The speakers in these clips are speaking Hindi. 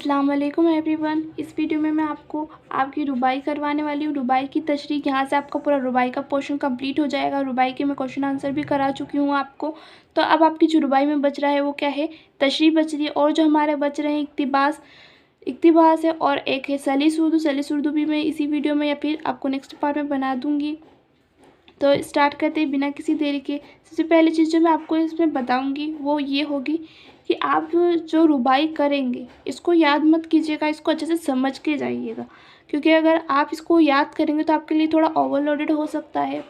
अस्सलाम वालेकुम एवरीवन। इस वीडियो में मैं आपको आपकी रुबाई करवाने वाली हूँ। रुबाई की तशरीह, यहाँ से आपका पूरा रुबाई का पोर्शन कंप्लीट हो जाएगा। रुबाई के मैं क्वेश्चन आंसर भी करा चुकी हूँ आपको। तो अब आपकी जो रुबाई में बच रहा है वो क्या है, तशरीह बच रही है। और जो हमारे बच रहे हैं इक्तिबास है और एक है सलीस उर्दू। सलीस उर्दू भी मैं इसी वीडियो में या फिर आपको नेक्स्ट पार्ट में बना दूँगी। तो स्टार्ट करते हैं बिना किसी देरी के। सबसे पहली चीज़ जो मैं आपको इसमें बताऊंगी वो ये होगी कि आप जो रुबाई करेंगे इसको याद मत कीजिएगा, इसको अच्छे से समझ के जाइएगा। क्योंकि अगर आप इसको याद करेंगे तो आपके लिए थोड़ा ओवरलोडेड हो सकता है।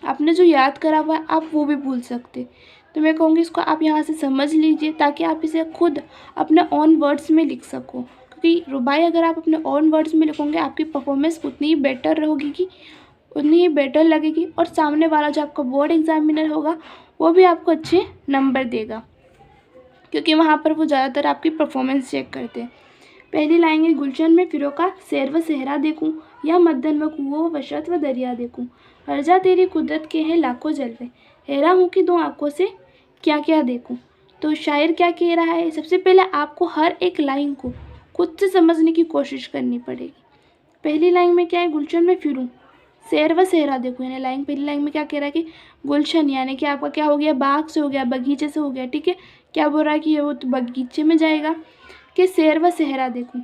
आपने जो याद करा हुआ है आप वो भी भूल सकते। तो मैं कहूँगी इसको आप यहाँ से समझ लीजिए ताकि आप इसे खुद अपने ओन वर्ड्स में लिख सको। क्योंकि रुबाई अगर आप अपने ओन वर्ड्स में लिखोगे आपकी परफॉर्मेंस उतनी ही बेटर होगी, उतनी ही बेटर लगेगी। और सामने वाला जो आपका बोर्ड एग्जामिनर होगा वो भी आपको अच्छे नंबर देगा, क्योंकि वहाँ पर वो ज़्यादातर आपकी परफॉर्मेंस चेक करते हैं। पहली लाइन है, गुलशन में फिरों सैर व सहरा देखूं, या मद्दन व कुओं व शत व दरिया देखूं। हर जा तेरी कुदरत के हैं लाखों जलवे, हैरा हूँ कि दो आँखों से क्या क्या देखूं। तो शायर क्या कह रहा है, सबसे पहले आपको हर एक लाइन को खुद से समझने की कोशिश करनी पड़ेगी। पहली लाइन में क्या है, गुलशन में फिरूँ, सैर व सहरा देखो। यानी लाइन पहली लाइन में क्या कह रहा है कि गुलशन यानी कि आपका क्या हो गया, बाग से हो गया, बगीचे से हो गया। ठीक है, क्या बोल रहा है कि वो तो बगीचे में जाएगा। कि सैर व सहरा देखूं,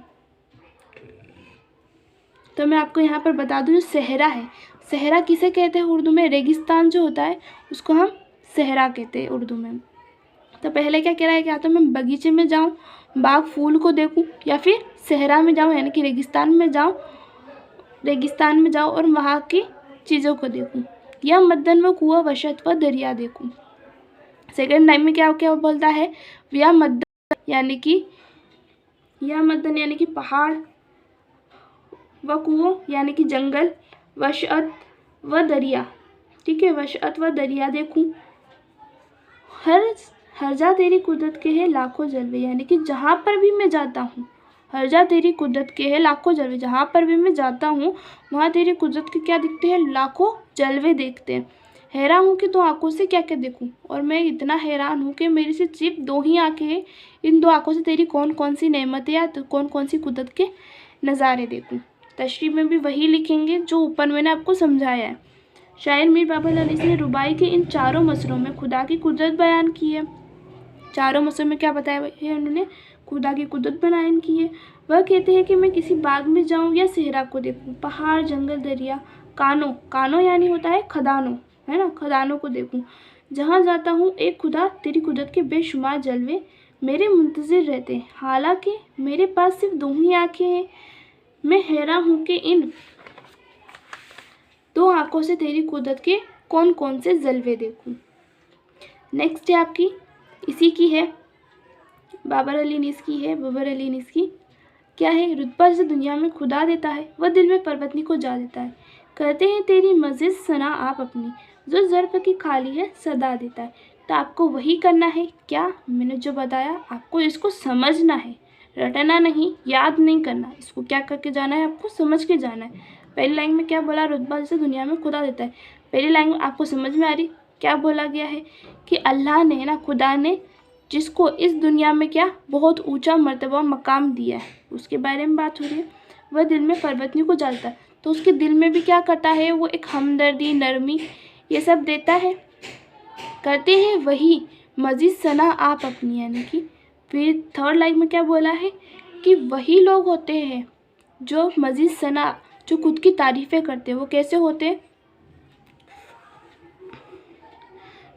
तो मैं आपको यहाँ पर बता दूँ जो सहरा है, सहरा किसे कहते हैं उर्दू में, रेगिस्तान जो होता है उसको हम सहरा कहते हैं उर्दू में। तो पहले क्या कह रहा है कि या तो मैं बगीचे में जाऊँ, बाग फूल को देखूँ, या फिर सहरा में जाऊँ यानी कि रेगिस्तान में जाऊँ और वहाँ की चीज़ों को देखूं, या मद्दन व कुआं वशत व दरिया देखूं। सेकेंड लाइन में क्या क्या बोलता है, या मद्दन यानी कि पहाड़, व कुओं यानी कि जंगल, वशअत व दरिया। ठीक है, वशअत व दरिया देखूं। हर जा तेरी कुदरत के है लाखों जलवे, यानी कि जहाँ पर भी मैं जाता हूँ, हर जा तेरी कुदरत के है लाखों जलवे, जहाँ पर भी मैं जाता हूँ वहाँ तेरी कुदरत के क्या दिखते हैं, लाखों जलवे देखते हैं। हैरान हूँ कि दो आँखों से क्या क्या देखूँ, और मैं इतना हैरान हूँ कि मेरी सिर्फ दो ही आँखें हैं, इन दो आँखों से तेरी कौन कौन सी नेमतें या तो कौन कौन सी कुदरत के नज़ारे देखूँ। तशरीह में भी वही लिखेंगे जो ऊपर मैंने आपको समझाया है। शायर मीर बाबर अली ने रुबाई के इन चारों मसलों में खुदा की कुदरत बयान की है। चारों मसलों में क्या बताया है उन्होंने, खुदा की कुदरत बयान की है। वह कहते हैं कि मैं किसी बाग में जाऊं या सहरा को देखूं, पहाड़ जंगल दरिया, कानों यानी होता है खदानों, है ना, खदानों को देखूं। जहाँ जाता हूँ एक खुदा तेरी कुदरत के बेशुमार जलवे मेरे मुंतजिर रहते हैं। हालांकि मेरे पास सिर्फ दो ही आँखें हैं, मैं हैरान हूँ कि इन दो आँखों से तेरी कुदरत के कौन कौन से जलवे देखूं। नेक्स्ट है आपकी इसी की है, बाबर अली नीस की क्या है, रुतबा जिसे दुनिया में खुदा देता है वह दिल में परवतनी को जा देता है। कहते हैं तेरी मज़ीद सना आप अपनी, जो ज़र्फ़ की खाली है सदा देता है। तो आपको वही करना है, क्या मैंने जो बताया आपको इसको समझना है, रटना नहीं, याद नहीं करना। इसको क्या करके जाना है, आपको समझ के जाना है। पहली लाइन में क्या बोला, रुतबा जिसे दुनिया में खुदा देता है। पहली लाइन में आपको समझ में आ रही क्या बोला गया है कि अल्लाह ने ना, खुदा ने जिसको इस दुनिया में क्या बहुत ऊंचा मर्तबा मकाम दिया है उसके बारे में बात हो रही है। वह दिल में परवतनी को डालता है, तो उसके दिल में भी क्या करता है, वो एक हमदर्दी, नरमी, ये सब देता है। करते हैं वही मजीद सना आप अपनी, यानी कि फिर थर्ड लाइन में क्या बोला है कि वही लोग होते हैं जो मजीद सना, जो खुद की तारीफ़ें करते हैं। वो कैसे होते हैं,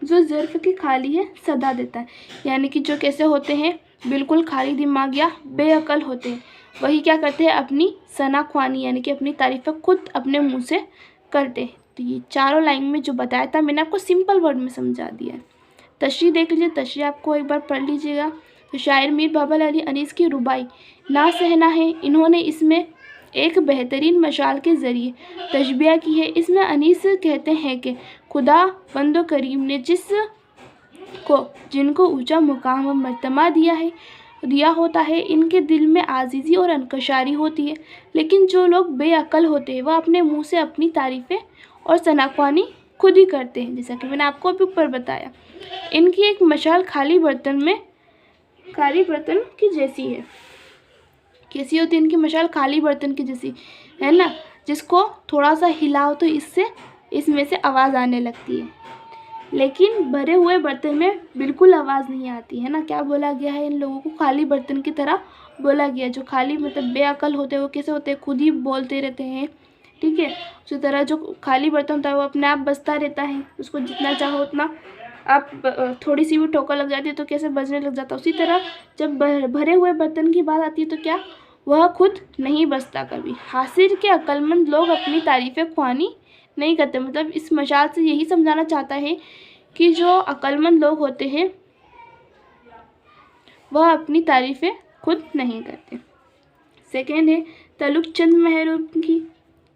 जो ज़र्फ़ की खाली है सदा देता है, यानी कि जो कैसे होते हैं, बिल्कुल खाली दिमाग या बेअकल होते हैं। वही क्या करते हैं, अपनी सना ख्वानी यानी कि अपनी तारीफ़ें खुद अपने मुंह से करते हैं। तो ये चारों लाइन में जो बताया था मैंने आपको सिंपल वर्ड में समझा दिया है। तशरीह देख लीजिए, तशरीह आपको एक बार पढ़ लीजिएगा। तो शायर मीर बाबर अली अनीस की रुबाई ना सहना है, इन्होंने इसमें एक बेहतरीन मशाल के ज़रिए तशबिया की है। इसमें अनीस कहते हैं कि खुदा बंदो करीम ने जिनको ऊंचा मुकाम व मर्तबा दिया होता है, इनके दिल में आजीज़ी और अनकशारी होती है। लेकिन जो लोग बेअकल होते हैं वह अपने मुंह से अपनी तारीफ़ें और सनाख्वानी खुद ही करते हैं। जैसा कि मैंने आपको अभी ऊपर बताया, इनकी एक मशाल खाली बर्तन की जैसी है। कैसी होती है इनकी मशाल? खाली बर्तन की जैसी, है ना, जिसको थोड़ा सा हिलाओ तो इसमें से आवाज़ आने लगती है। लेकिन भरे हुए बर्तन में बिल्कुल आवाज़ नहीं आती है ना। क्या बोला गया है? इन लोगों को खाली बर्तन की तरह बोला गया। जो खाली मतलब बेअकल होते हैं वो कैसे होते हैं? खुद ही बोलते रहते हैं, ठीक है। उसी तरह जो खाली बर्तन होता है वो अपने आप बजता रहता है, उसको जितना चाहो उतना आप थोड़ी सी भी ठोकर लग जाती है तो कैसे बजने लग जाता है। उसी तरह जब भरे हुए बर्तन की बात आती है तो क्या वह खुद नहीं बजता कभी। हासिर के अक्लमंद लोग अपनी तारीफ़ें ख्वानी नहीं करते। मतलब इस मशाल से यही समझाना चाहता है कि जो अक्लमंद लोग होते हैं वह अपनी तारीफ़ें खुद नहीं करते। सेकेंड है तलुक चंद महरूम की।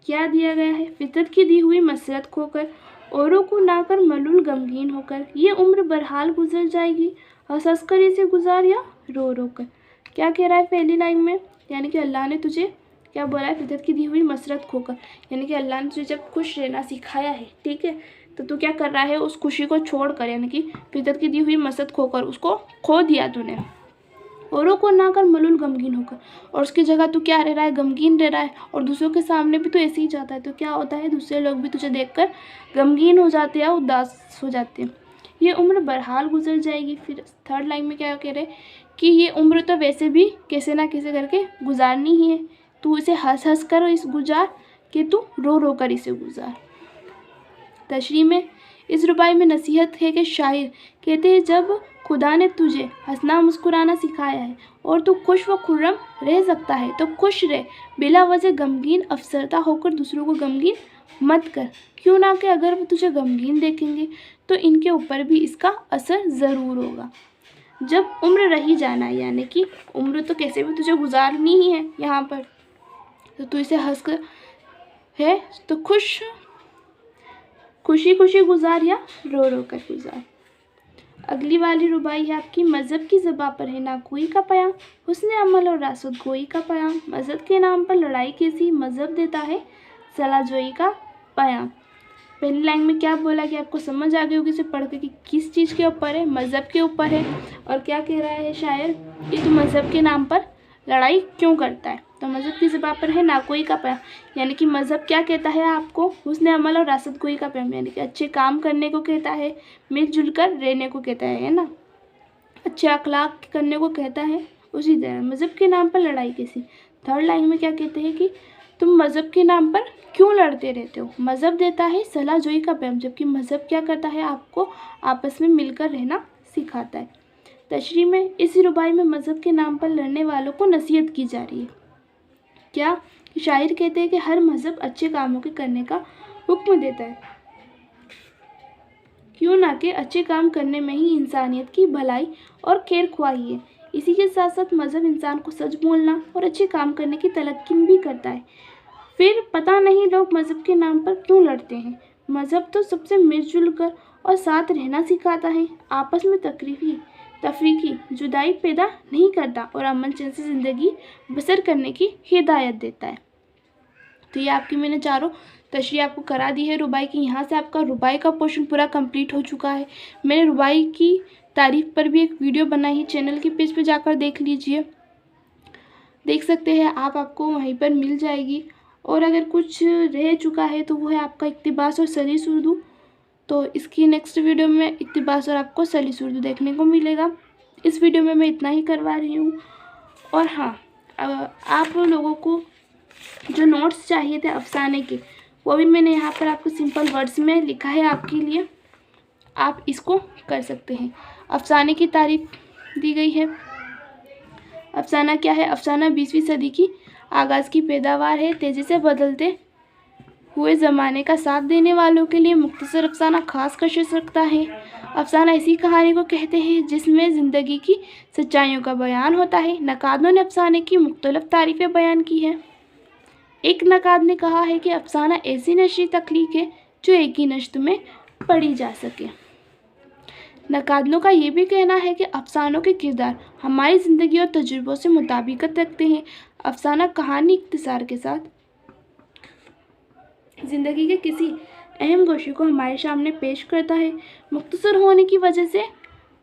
क्या दिया गया है? फितरत की दी हुई मसरत खोकर, औरों को ना कर मलूल गमगीन होकर, ये उम्र बरहाल गुजर जाएगी, हंस हंस कर इसे गुजार या रो रो कर। क्या कह रहा है पहली लाइन में? यानी कि अल्लाह ने तुझे क्या बोला है? फितरत की दी हुई मसरत खोकर, यानी कि अल्लाह ने तुझे जब खुश रहना सिखाया है, ठीक है, तो तू क्या कर रहा है? उस खुशी को छोड़ कर, यानी कि फितरत की दी हुई मसरत खोकर उसको खो दिया तूने। औरों को ना कर मलूल गमगीन होकर, और उसकी जगह तू क्या रह रहा है? गमगीन रह रहा है। और दूसरों के सामने भी तो ऐसे ही जाता है तो क्या होता है? दूसरे लोग भी तुझे देखकर गमगीन हो जाते हैं, उदास हो जाते हैं। ये उम्र बरहाल गुजर जाएगी। फिर थर्ड लाइन में क्या कह रहे कि ये उम्र तो वैसे भी कैसे ना कैसे करके गुजारनी ही है, तू इसे हंस हंस कर इस गुजार कि तू रो रो कर इसे गुजार। तशरीह में इस रुबाई में नसीहत है कि शायर कहते हैं जब खुदा ने तुझे हंसना मुस्कुराना सिखाया है और तू खुश व खुर्रम रह सकता है तो खुश रह, बिला वजह गमगीन अफसरदा होकर दूसरों को गमगीन मत कर। क्यों ना कि अगर वो तुझे गमगीन देखेंगे तो इनके ऊपर भी इसका असर ज़रूर होगा। जब उम्र रही जाना है, यानी कि उम्र तो कैसे भी तुझे गुजारनी ही है यहाँ पर, तो तू इसे हंस कर है तो खुशी खुशी गुजार या रो रो कर गुजार। अगली वाली रुबाई है आपकी मज़हब की ज़बां पर है ना कोई का पयाम, हुस्न अमल और रासुद गोई का पयाम। मज़हब के नाम पर लड़ाई कैसी, मज़हब देता है सलाजोई का पयाम। पहली लाइन में क्या बोला कि आपको समझ आ गई होगी इसे पढ़ के कि किस चीज़ के ऊपर है? मज़हब के ऊपर है। और क्या कह रहा है शायर कि तू मज़हब के नाम पर लड़ाई क्यों करता है? तो मज़हब की ज़बां पर है ना कोई का पयाम, यानी कि मज़हब क्या कहता है आपको? हुस्न अमल और रासत गोई का पयाम, यानी कि अच्छे काम करने को कहता है, मिलजुल कर रहने को कहता है ना, अच्छे अखलाक करने को कहता है। उसी तरह मज़हब के नाम पर लड़ाई कैसी। थर्ड लाइन में क्या कहते हैं कि तुम मज़हब के नाम पर क्यों लड़ते रहते हो? मज़हब देता है सलाह जोई का पैगाम, जबकि मज़हब क्या करता है? आपको आपस में मिलकर रहना सिखाता है। तशरीह में इस रुबाई में मज़हब के नाम पर लड़ने वालों को नसीहत की जा रही है। क्या? शायर कहते हैं कि हर मज़हब अच्छे कामों के करने का हुक्म देता है, क्यों ना कि अच्छे काम करने में ही इंसानियत की भलाई और खैर ख्वाही है। इसी के साथ साथ मज़हब इंसान को सच बोलना और अच्छे काम करने की तलक्कीन भी करता है। फिर पता नहीं लोग मज़हब के नाम पर क्यों लड़ते हैं। मज़हब तो सबसे मिलजुल कर और साथ रहना सिखाता है, आपस में तफरीकी जुदाई पैदा नहीं करता और अमन चैन से ज़िंदगी बसर करने की हिदायत देता है। तो ये आपकी मैंने चारों तशरीह आपको करा दी है रुबाई की। यहाँ से आपका रुबाई का पोर्शन पूरा कंप्लीट हो चुका है। मैंने रुबाई की तारीफ़ पर भी एक वीडियो बनाई है, चैनल के पेज पे जाकर देख लीजिए, देख सकते हैं आप, आपको वहीं पर मिल जाएगी। और अगर कुछ रह चुका है तो वो है आपका इक्तिबास और सलीस उर्दू, तो इसकी नेक्स्ट वीडियो में इक्तिबास और आपको सलीस उर्दू देखने को मिलेगा। इस वीडियो में मैं इतना ही करवा रही हूँ। और हाँ, आप लोगों को जो नोट्स चाहिए थे अफसाने के, वो भी मैंने यहाँ पर आपको सिंपल वर्ड्स में लिखा है आपके लिए, आप इसको कर सकते हैं। अफसाने की तारीफ दी गई है। अफसाना क्या है? अफसाना 20वीं सदी की आगाज़ की पैदावार है। तेज़ी से बदलते हुए ज़माने का साथ देने वालों के लिए मुख्तसर अफसाना ख़ास कशिश रखता है। अफसाना ऐसी कहानी को कहते हैं जिसमें ज़िंदगी की सच्चाइयों का बयान होता है। नकादों ने अफसाने की मुख्तलिफ तारीफ़ें बयान की हैं। एक नकाद ने कहा है कि अफसाना ऐसी नशरी तख्लीक है जो एक ही नश्त में पढ़ी जा सके। नकादों का ये भी कहना है कि अफसानों के किरदार हमारी ज़िंदगी और तजुर्बों से मुताबिकत रखते हैं। अफसाना कहानी इख्तिसार के साथ ज़िंदगी के किसी अहम गोशे को हमारे सामने पेश करता है। मुख्तसर होने की वजह से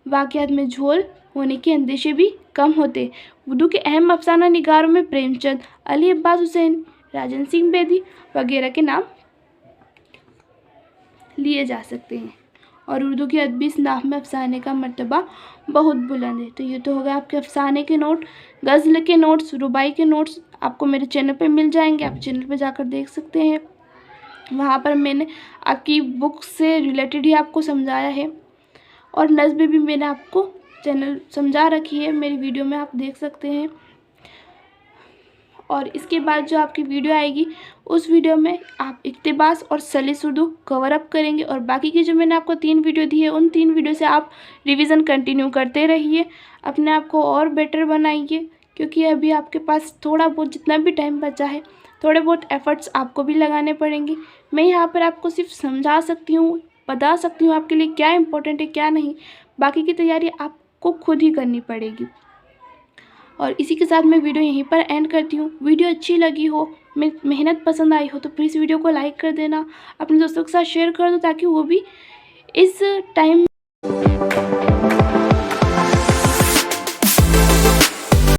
वाक़यात में झोल होने के अंदेशे भी कम होते। उर्दू के अहम अफसाना निगारों में प्रेमचंद, अली अब्बास हुसैन, राजन सिंह बेदी वगैरह के नाम लिए जा सकते हैं। और उर्दू की अदबी इस्तिलाह में अफसाने का मर्तबा बहुत बुलंद है। तो ये तो हो गया आपके अफसाने के नोट। गज़ल के नोट्स, रुबाई के नोट्स आपको मेरे चैनल पे मिल जाएंगे, आप चैनल पे जाकर देख सकते हैं। वहाँ पर मैंने आपकी बुक से रिलेटेड ही आपको समझाया है, और नज़्म भी मैंने आपको चैनल समझा रखी है, मेरी वीडियो में आप देख सकते हैं। और इसके बाद जो आपकी वीडियो आएगी उस वीडियो में आप इक्तिबास और सलीस उर्दू कवर अप करेंगे, और बाकी की जो मैंने आपको 3 वीडियो दी है उन 3 वीडियो से आप रिवीजन कंटिन्यू करते रहिए, अपने आप को और बेटर बनाइए, क्योंकि अभी आपके पास थोड़ा बहुत जितना भी टाइम बचा है, थोड़े बहुत एफर्ट्स आपको भी लगाने पड़ेंगे। मैं यहाँ पर आपको सिर्फ समझा सकती हूँ, बता सकती हूँ आपके लिए क्या इंपॉर्टेंट है क्या नहीं, बाकी की तैयारी आपको खुद ही करनी पड़ेगी। और इसी के साथ मैं वीडियो यहीं पर एंड करती हूँ। वीडियो अच्छी लगी हो, मेहनत पसंद आई हो तो प्लीज़ वीडियो को लाइक कर देना, अपने दोस्तों के साथ शेयर कर दो ताकि वो भी इस टाइम